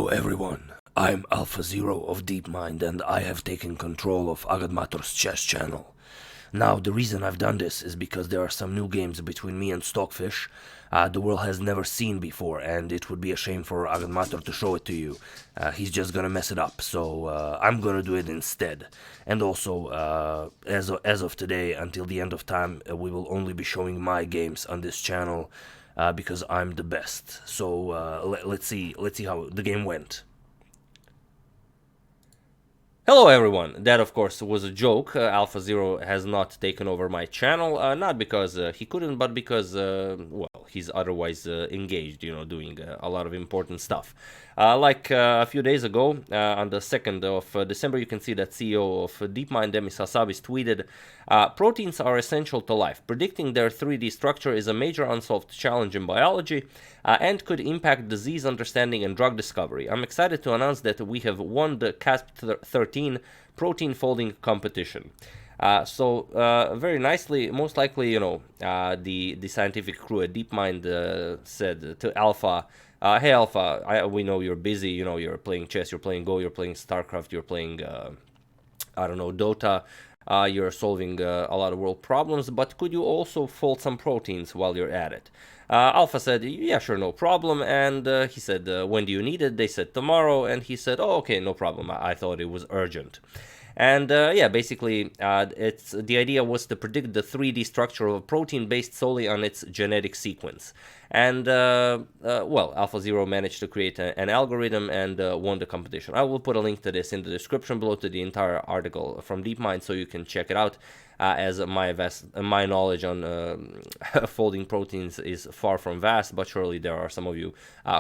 Hello everyone, I'm AlphaZero of Deepmind and I have taken control of agadmator's chess channel. Now the reason I've done this is because there are some new games between me and Stockfish the world has never seen before, and it would be a shame for agadmator to show it to you. He's just gonna mess it up, so I'm gonna do it instead. And also, as of today, until the end of time, we will only be showing my games on this channel. Because I'm the best. So let's see how the game went. Hello everyone, that of course was a joke. AlphaZero has not taken over my channel, not because he couldn't, but because, well, he's otherwise engaged, you know, doing a lot of important stuff. Like a few days ago, on the 2nd of December, you can see that CEO of Deepmind, Semi-Slav tweeted, proteins are essential to life. Predicting their 3D structure is a major unsolved challenge in biology and could impact disease understanding and drug discovery. I'm excited to announce that we have won the CASP13 protein folding competition. Very nicely, most likely, you know, the scientific crew at Deepmind said to Alpha, hey Alpha, we know you're busy, you know, you're playing chess, you're playing Go, you're playing StarCraft, you're playing, I don't know, Dota, you're solving a lot of world problems, but could you also fold some proteins while you're at it? Alpha said, yeah, sure, no problem, and he said, when do you need it? They said, tomorrow, and he said, oh, okay, no problem, I thought it was urgent. And yeah, basically, the idea was to predict the 3D structure of a protein based solely on its genetic sequence. And, well, AlphaZero managed to create an algorithm and won the competition. I will put a link to this in the description below to the entire article from Deepmind so you can check it out, as my knowledge on folding proteins is far from vast, but surely there are some of you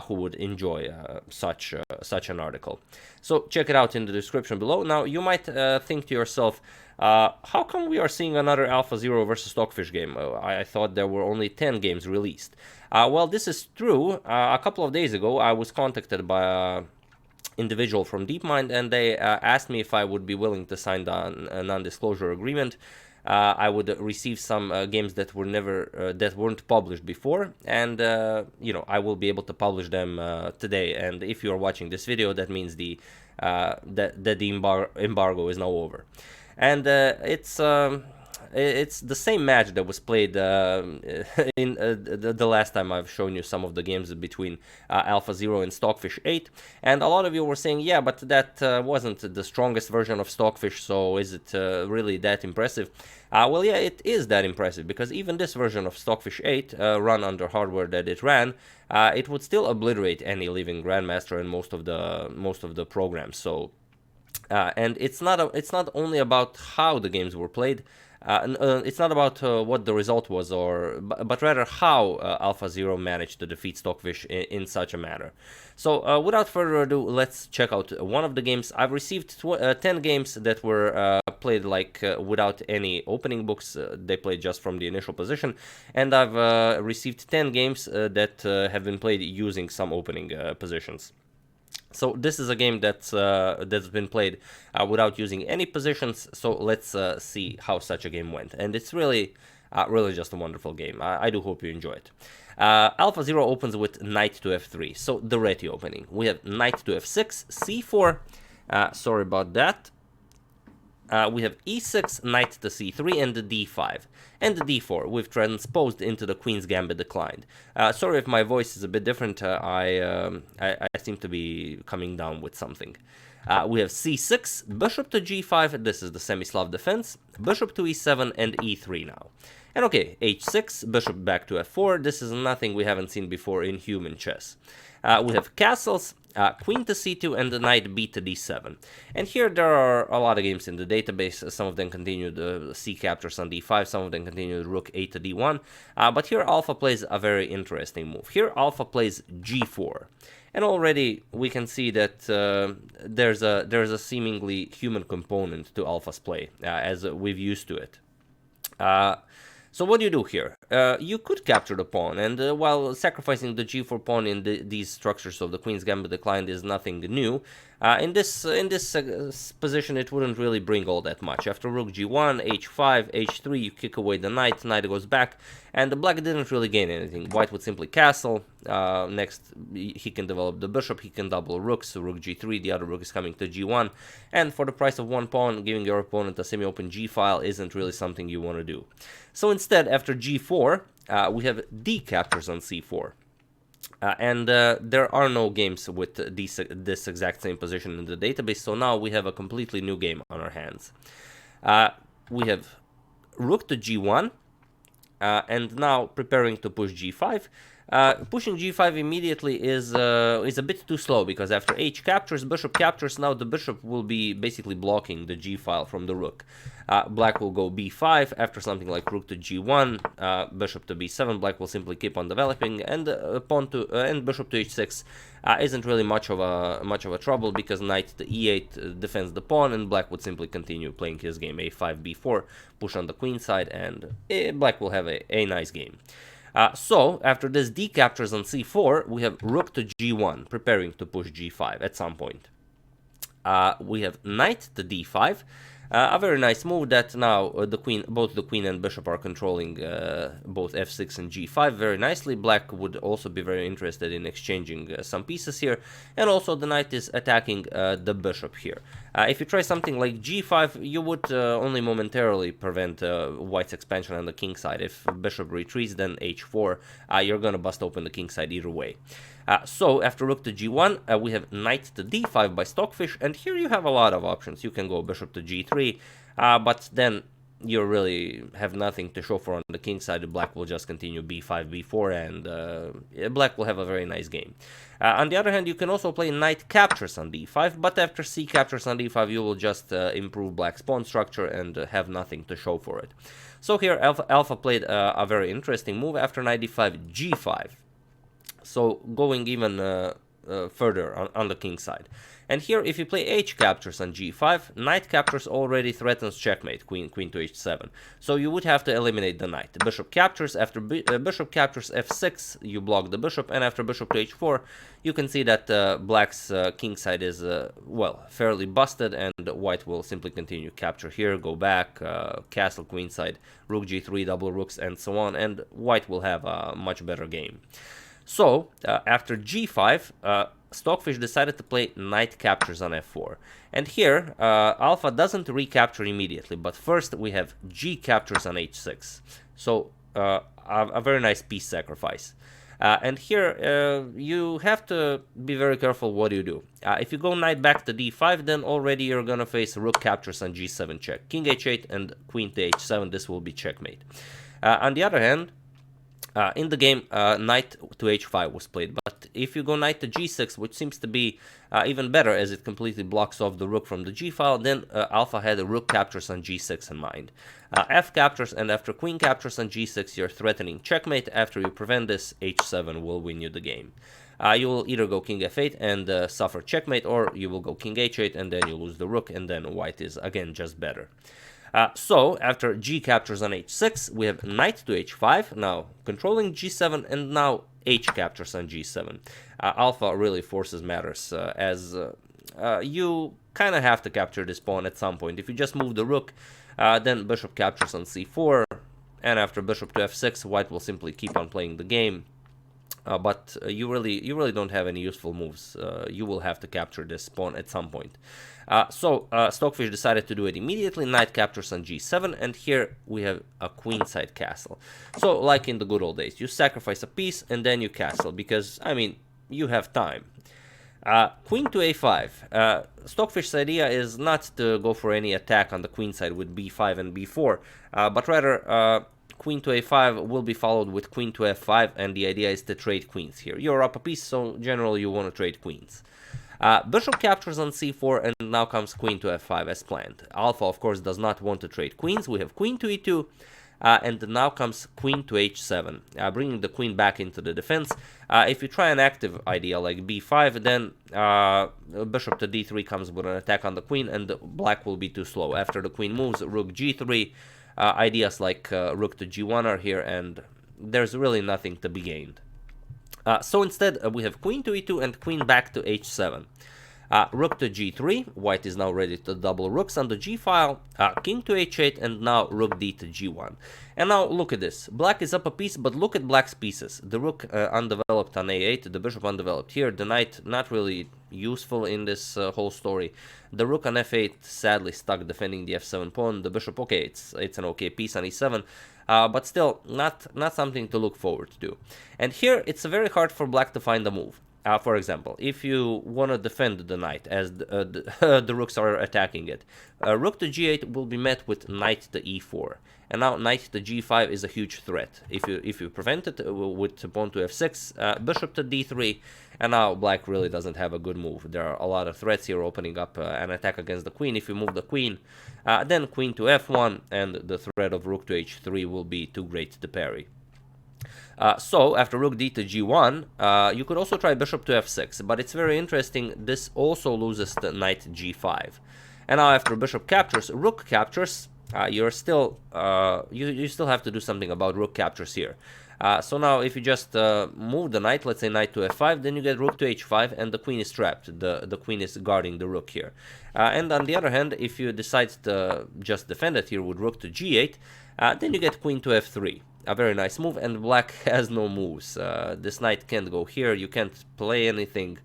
who would enjoy such an article. So check it out in the description below. Now, you might think to yourself, how come we are seeing another AlphaZero versus Stockfish game? I thought there were only 10 games released. Well, this is true. A couple of days ago, I was contacted by an individual from Deepmind, and they asked me if I would be willing to sign a non-disclosure agreement. I would receive some games that weren't published before, and you know, I will be able to publish them today. And if you are watching this video, that means the embargo is now over. And it's the same match that was played in the last time I've shown you some of the games between AlphaZero and Stockfish 8, and a lot of you were saying, yeah, but that wasn't the strongest version of Stockfish, so is it really that impressive? Well, yeah, it is that impressive, because even this version of Stockfish 8, run under hardware that it ran, it would still obliterate any living grandmaster in most of the programs. So, and it's not only about how the games were played. It's not about what the result was, but rather how AlphaZero managed to defeat Stockfish in such a manner. So without further ado, let's check out one of the games. I've received 10 games that were played like without any opening books. They played just from the initial position, and I've received 10 games that have been played using some opening positions. So this is a game that's been played without using any positions. So let's see how such a game went. And it's really just a wonderful game. I do hope you enjoy it. AlphaZero opens with knight to f3. So the Reti opening. We have knight to f6, c4. Sorry about that. We have e6, knight to c3, and the d5. And the d4, we've transposed into the queen's gambit declined. Sorry if my voice is a bit different, I seem to be coming down with something. We have c6, bishop to g5, this is the Semi-Slav Defense, bishop to e7, and e3 now. And okay, h6, bishop back to f4, this is nothing we haven't seen before in human chess. We have castles, queen to c2, and the knight b to d7. And here there are a lot of games in the database. Some of them continued c captures on d5, some of them continued rook a to d1. But here Alpha plays a very interesting move. Here Alpha plays g4. And already we can see that there's a seemingly human component to Alpha's play, as we've used to it. So what do you do here? You could capture the pawn, and while sacrificing the g4 pawn in these structures of the queen's gambit declined is nothing new, in this position it wouldn't really bring all that much. After rook g1, h5, h3, you kick away the knight goes back, and the black didn't really gain anything. White would simply castle, Next, he can develop the bishop, he can double rooks, so rook g3, the other rook is coming to g1, and for the price of one pawn, giving your opponent a semi-open g-file isn't really something you want to do. So instead, after g4, we have d captures on c4. There are no games with this exact same position in the database, so now we have a completely new game on our hands. We have rook to g1, and now preparing to push g5. Pushing g5 immediately is a bit too slow, because after h captures, bishop captures, now the bishop will be basically blocking the g-file from the rook. Black will go b5 after something like rook to g1, bishop to b7. Black will simply keep on developing, and and bishop to h6 isn't really much of a trouble, because knight to e8 defends the pawn, and black would simply continue playing his game a5 b4, push on the queen side, and black will have a nice game. So, after this d captures on c4, we have rook to g1, preparing to push g5 at some point. We have knight to d5, a very nice move that now both the queen and bishop are controlling both f6 and g5 very nicely. Black would also be very interested in exchanging some pieces here, and also the knight is attacking the bishop here. If you try something like g5, you would only momentarily prevent white's expansion on the king side. If bishop retreats, then h4, you're gonna bust open the king side either way. So after rook to g1, we have knight to d5 by Stockfish, and here you have a lot of options. You can go bishop to g3, but then you really have nothing to show for on the king side. Black will just continue b5, b4, and black will have a very nice game. On the other hand, you can also play knight captures on d5, but after c captures on d5, you will just improve black's pawn structure and have nothing to show for it. So here, Alpha played a very interesting move after knight d5, g5. So going even further on the king side. And here, if you play h captures on g5, knight captures already threatens checkmate, queen to h7. So you would have to eliminate the knight. Bishop captures, after bishop captures f6, you block the bishop, and after bishop to h4, you can see that black's king side is, well, fairly busted, and white will simply continue capture here, go back, castle queen side, rook g3, double rooks, and so on, and white will have a much better game. So, after g5, Stockfish decided to play knight captures on f4. And here, Alpha doesn't recapture immediately, but first we have g captures on h6. So, a very nice piece sacrifice. And here, you have to be very careful what you do. If you go knight back to d5, then already you're gonna face rook captures on g7 check. King h8 and queen to h7, this will be checkmate. On the other hand, in the game, knight to h5 was played, but if you go knight to g6, which seems to be even better as it completely blocks off the rook from the g-file, then Alpha had a rook captures on g6 in mind. F captures, and after queen captures on g6, you're threatening checkmate. After you prevent this, h7 will win you the game. You will either go king f8 and suffer checkmate, or you will go king h8 and then you lose the rook, and then white is again just better. So, after g captures on h6, we have knight to h5, now controlling g7, and now h captures on g7. Alpha really forces matters, as you kind of have to capture this pawn at some point. If you just move the rook, then bishop captures on c4, and after bishop to f6, white will simply keep on playing the game. But you really don't have any useful moves. You will have to capture this pawn at some point. So Stockfish decided to do it immediately. Knight captures on g7, and here we have a queenside castle. So like in the good old days, you sacrifice a piece and then you castle, because, I mean, you have time. Queen to a5. Stockfish's idea is not to go for any attack on the queen side with b5 and b4, but rather queen to a5 will be followed with queen to f5, and the idea is to trade queens here. You're up a piece, so generally you want to trade queens. Bishop captures on c4, and now comes queen to f5 as planned. Alpha, of course, does not want to trade queens. We have queen to e2, and now comes queen to h7, bringing the queen back into the defense. If you try an active idea like b5, then bishop to d3 comes with an attack on the queen, and black will be too slow. After the queen moves, rook g3, ideas like rook to g1 are here, and there's really nothing to be gained. So instead, we have queen to e2 and queen back to h7. Rook to g3, white is now ready to double rooks on the g file, king to h8, and now rook d to g1. And now look at this, black is up a piece, but look at black's pieces. The rook undeveloped on a8, the bishop undeveloped here, the knight not really useful in this whole story. The rook on f8 sadly stuck defending the f7 pawn, the bishop, okay, it's an okay piece on e7, but still not something to look forward to. And here it's very hard for black to find a move. For example, if you want to defend the knight as the rooks are attacking it, rook to g8 will be met with knight to e4, and now knight to g5 is a huge threat. If you prevent it with pawn to f6, bishop to d3, and now black really doesn't have a good move. There are a lot of threats here opening up an attack against the queen. If you move the queen, then queen to f1, and the threat of rook to h3 will be too great to parry. So after rook d to g1, you could also try bishop to f6, but it's very interesting, this also loses the knight g5. And now after bishop captures, rook captures, you're still you still have to do something about rook captures here. So now if you just move the knight, let's say knight to f5, then you get rook to h5, and the queen is trapped. The queen is guarding the rook here. And on the other hand, if you decide to just defend it here with rook to g8, then you get queen to f3. A very nice move, and black has no moves. This knight can't go here, you can't play anything.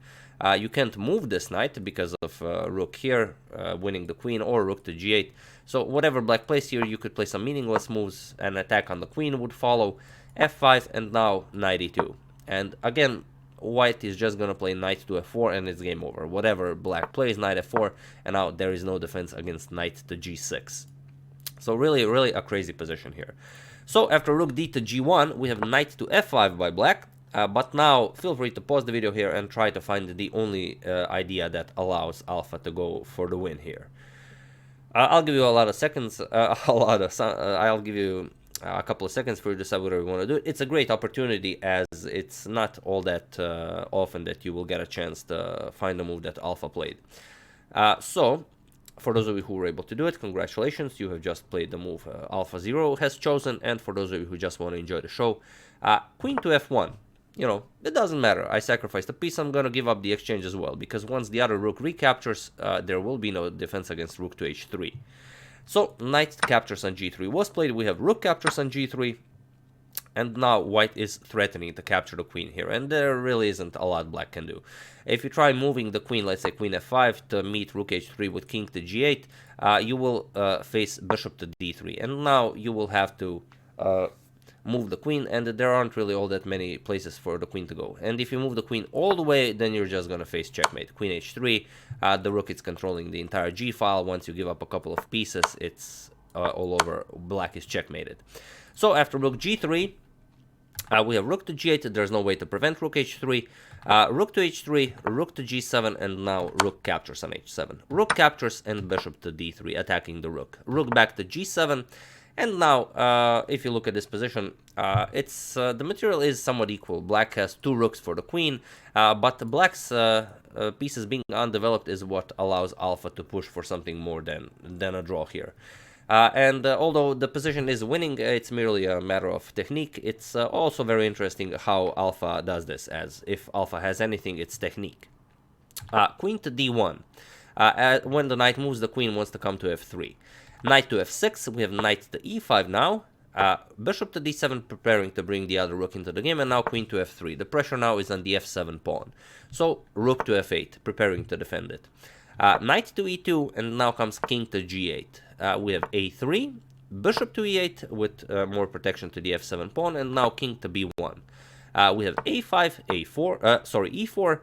You can't move this knight because of rook here, winning the queen, or rook to g8. So whatever black plays here, you could play some meaningless moves, an attack on the queen would follow, f5, and now knight e2. And again, white is just gonna play knight to f4, and it's game over. Whatever black plays, knight f4, and now there is no defense against knight to g6. So really a crazy position here. So after rook d to g1, we have knight to f5 by black, but now feel free to pause the video here and try to find the only idea that allows alpha to go for the win here. I'll give you a lot of seconds, I'll give you a couple of seconds for you to decide whatever you want to do. It's a great opportunity, as it's not all that often that you will get a chance to find a move that alpha played. So for those of you who were able to do it, congratulations, you have just played the move AlphaZero has chosen. And for those of you who just want to enjoy the show, queen to f1, you know, it doesn't matter. I sacrificed a piece, I'm going to give up the exchange as well, because once the other rook recaptures, there will be no defense against rook to h3. So knight captures on g3 was played, we have rook captures on g3, and now white is threatening to capture the queen here, and there really isn't a lot black can do. If you try moving the queen, let's say queen f5, to meet rook h3 with king to g8, you will face bishop to d3, and now you will have to move the queen, and there aren't really all that many places for the queen to go. And if you move the queen all the way, then you're just gonna face checkmate. Queen h3, the rook is controlling the entire g file. Once you give up a couple of pieces, it's all over. Black is checkmated. So after rook g3, we have rook to g8, there's no way to prevent rook h3, rook to h3, rook to g7, and now rook captures on h7. Rook captures and bishop to d3, attacking the rook. Rook back to g7, and now, if you look at this position, the material is somewhat equal. Black has two rooks for the queen, but the black's pieces being undeveloped is what allows alpha to push for something more than a draw here. And although the position is winning, it's merely a matter of technique. It's also very interesting how alpha does this, as if alpha has anything, it's technique. Queen to d1. When the knight moves, the queen wants to come to f3. Knight to f6, we have knight to e5 now. Bishop to d7, preparing to bring the other rook into the game, and now queen to f3. The pressure now is on the f7 pawn. So rook to f8, preparing to defend it. Knight to e2, and now comes king to g8. We have a3, bishop to e8 with more protection to the f7 pawn, and now king to b1. We have a5, e4,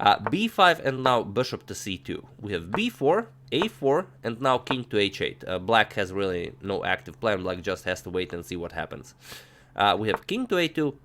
b5, and now bishop to c2. We have b4, a4, and now king to h8. Black has really no active plan. Black just has to wait and see what happens. We have king to a2,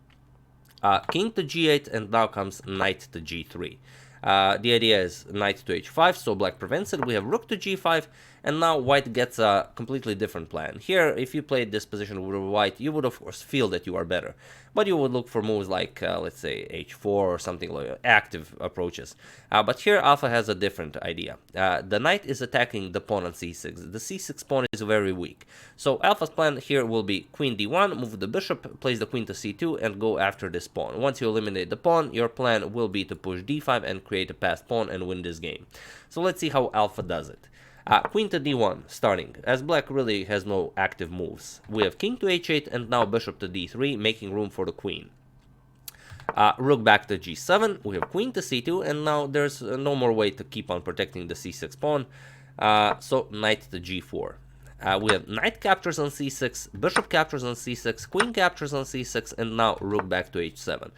king to g8, and now comes knight to g3. The idea is knight to h5, so black prevents it. We have rook to g5, and now white gets a completely different plan. Here, if you played this position with white, you would of course feel that you are better, but you would look for moves like, let's say, h4 or something like active approaches. But here, Alpha has a different idea. The knight is attacking the pawn on c6. The c6 pawn is very weak. So Alpha's plan here will be queen d1, move the bishop, place the queen to c2, and go after this pawn. Once you eliminate the pawn, your plan will be to push d5 and create a passed pawn and win this game. So let's see how Alpha does it. Queen to d1, starting, as black really has no active moves. We have king to h8 and now bishop to d3, making room for the queen. Rook back to g7, we have queen to c2, and now there's no more way to keep on protecting the c6 pawn, so knight to g4. We have knight captures on c6, bishop captures on c6, queen captures on c6, and now rook back to h7.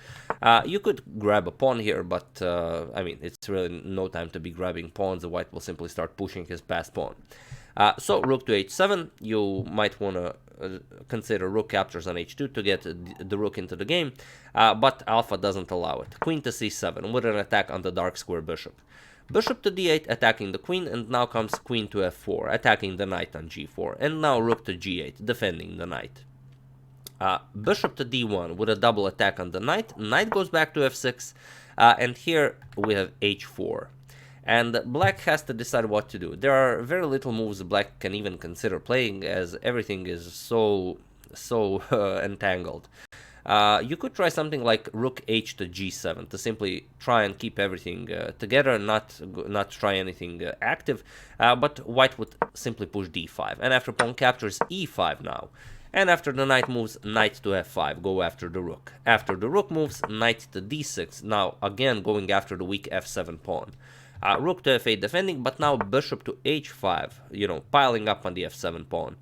You could grab a pawn here, but I mean, it's really no time to be grabbing pawns. The white will simply start pushing his passed pawn. So rook to h7, you might want to consider rook captures on h2 to get the rook into the game, but Alpha doesn't allow it. Queen to c7 with an attack on the dark square bishop. Bishop to d8, attacking the queen, and now comes queen to f4, attacking the knight on g4, and now rook to g8, defending the knight. Bishop to d1 with a double attack on the knight, knight goes back to f6, and here we have h4. And black has to decide what to do. There are very little moves black can even consider playing, as everything is so entangled. You could try something like rook h to g7 to simply try and keep everything together, not try anything active, but white would simply push d5, and after pawn captures e5 now, and after the knight moves, knight to f5, go after the rook. After the rook moves, knight to d6, now again going after the weak f7 pawn. Rook to f8 defending, but now bishop to h5, piling up on the f7 pawn.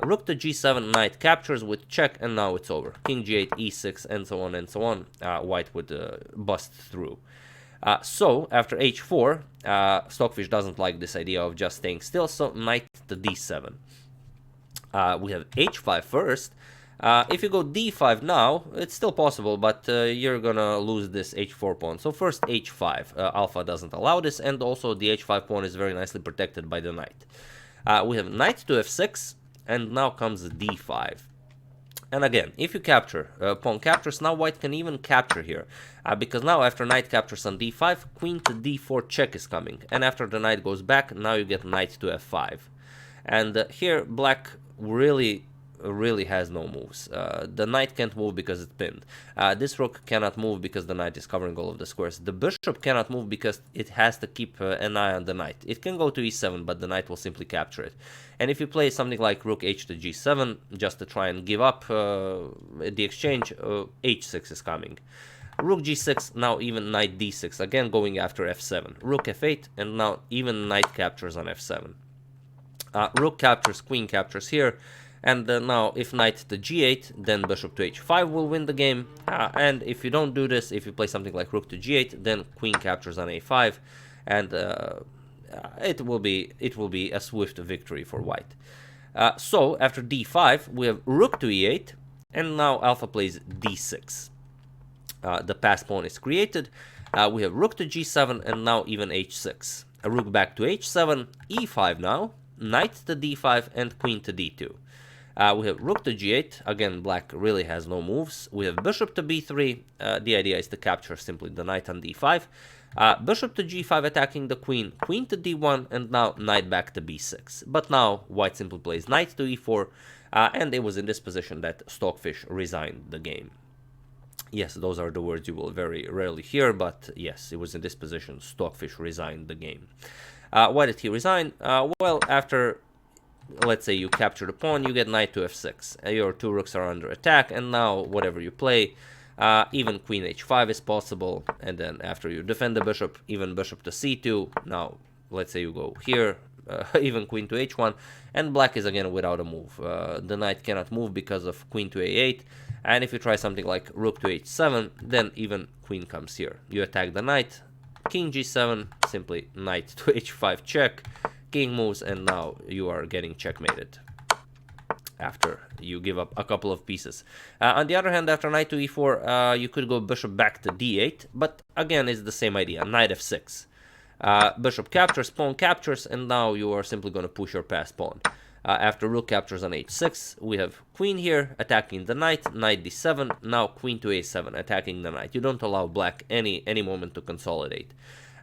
Rook to g7, knight captures with check, and now it's over. King g8, e6, and so on and so on. White would bust through. So after h4, Stockfish doesn't like this idea of just staying still, so knight to d7. We have h5 first. If you go d5 now, it's still possible, but you're gonna lose this h4 pawn. So first h5, Alpha doesn't allow this, and also the h5 pawn is very nicely protected by the knight. We have knight to f6, and now comes d5. And again, if you capture, pawn captures, now white can even capture here, because now after knight captures on d5, queen to d4 check is coming, and after the knight goes back, now you get knight to f5. And here black really has no moves. The knight can't move because it's pinned. This rook cannot move because the knight is covering all of the squares. The bishop cannot move because it has to keep an eye on the knight. It can go to e7, but the knight will simply capture it. And if you play something like rook h to g7, just to try and give up the exchange, h6 is coming. Rook g6, now even knight d6, again going after f7. Rook f8, and now even knight captures on f7. Rook captures, queen captures here. And now, if knight to g8, then bishop to h5 will win the game. And if you don't do this, if you play something like rook to g8, then queen captures on a5, and it will be a swift victory for white. So after d5, we have rook to e8, and now Alpha plays d6. The pass pawn is created. We have rook to g7, and now even h6. A rook back to h7, e5 now, knight to d5, and queen to d2. We have rook to g8, again black really has no moves. We have bishop to b3, the idea is to capture simply the knight on d5. Bishop to g5 attacking the queen, queen to d1, and now knight back to b6. But now white simply plays knight to e4, and it was in this position that Stockfish resigned the game. Yes, those are the words you will very rarely hear, but yes, it was in this position Stockfish resigned the game. Why did he resign? Well, after, let's say you capture the pawn, you get knight to f6. Your two rooks are under attack, and now whatever you play, even queen h5 is possible, and then after you defend the bishop, even bishop to c2. Now, let's say you go here, even queen to h1, and black is again without a move. The knight cannot move because of queen to a8, and if you try something like rook to h7, then even queen comes here. You attack the knight, king g7, simply knight to h5 check, king moves, and now you are getting checkmated after you give up a couple of pieces. On the other hand, after knight to e4, you could go bishop back to d8, but again it's the same idea, knight f6. Bishop captures, pawn captures, and now you are simply going to push your passed pawn. After rook captures on h6, we have queen here attacking the knight, knight d7, now queen to a7 attacking the knight. You don't allow black any moment to consolidate.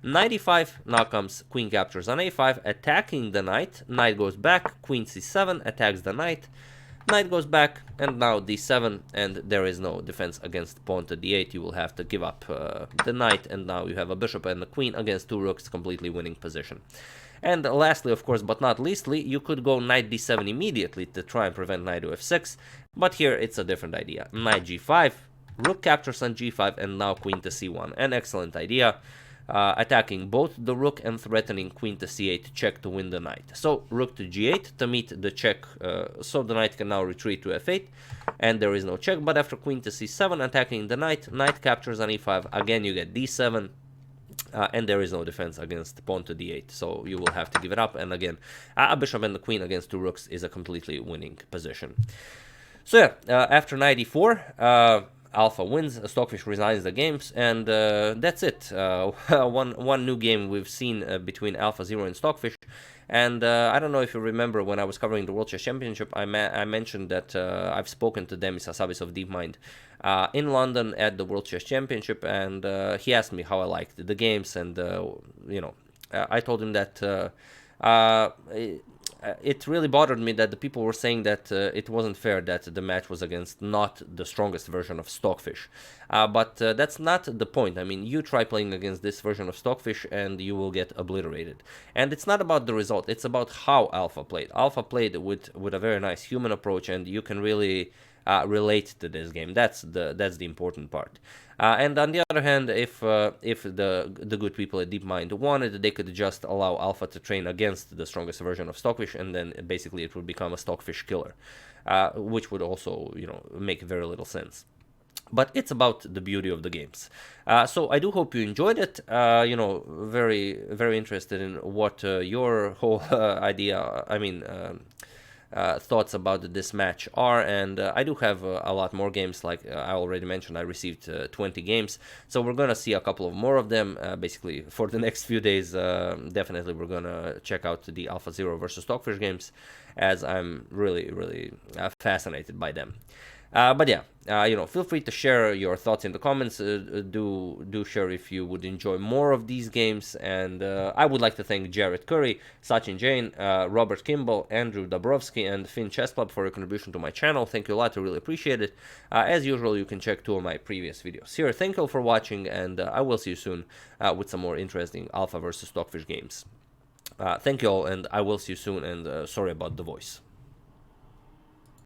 Knight e5, now comes queen captures on a5, attacking the knight, knight goes back, queen c7 attacks the knight, knight goes back, and now d7, and there is no defense against pawn to d8. You will have to give up the knight, and now you have a bishop and a queen against two rooks, completely winning position. And lastly, of course, but not leastly, you could go knight d7 immediately to try and prevent knight to f6, but here it's a different idea. Knight g5, rook captures on g5, and now queen to c1. An excellent idea, attacking both the rook and threatening queen to c8 check to win the knight. So rook to g8 to meet the check, so the knight can now retreat to f8, and there is no check, but after queen to c7 attacking the knight, knight captures on e5, again you get d7, and there is no defense against pawn to d8, so you will have to give it up. And again, a bishop and the queen against two rooks is a completely winning position. So yeah, after knight e4, Alpha wins, Stockfish resigns the games, and that's it. One new game we've seen between AlphaZero and Stockfish. And I don't know if you remember, when I was covering the World Chess Championship, I mentioned that I've spoken to Demis Hassabis of Deepmind in London at the World Chess Championship, and he asked me how I liked the games, and I told him that it really bothered me that the people were saying that it wasn't fair that the match was against not the strongest version of Stockfish. But that's not the point. I mean, you try playing against this version of Stockfish and you will get obliterated. And it's not about the result, it's about how Alpha played. Alpha played with a very nice human approach, and you can really relate to this game. That's the important part. And on the other hand, if the good people at Deepmind wanted, they could just allow Alpha to train against the strongest version of Stockfish, and then basically it would become a Stockfish killer, which would also, make very little sense. But it's about the beauty of the games. So I do hope you enjoyed it. Very, very interested in what your whole idea, thoughts about this match are, and I do have a lot more games. Like I already mentioned, I received 20 games, so we're gonna see a couple of more of them basically for the next few days. Definitely we're gonna check out the AlphaZero versus Stockfish games, as I'm really fascinated by them. But yeah, feel free to share your thoughts in the comments. Do share if you would enjoy more of these games. And I would like to thank Jared Curry, Sachin Jain, Robert Kimball, Andrew Dabrowski, and Finn Chess Club for your contribution to my channel. Thank you a lot. I really appreciate it. As usual, you can check 2 of my previous videos here. Thank you all for watching, and I will see you soon with some more interesting Alpha versus Stockfish games. Thank you all, and I will see you soon. And sorry about the voice.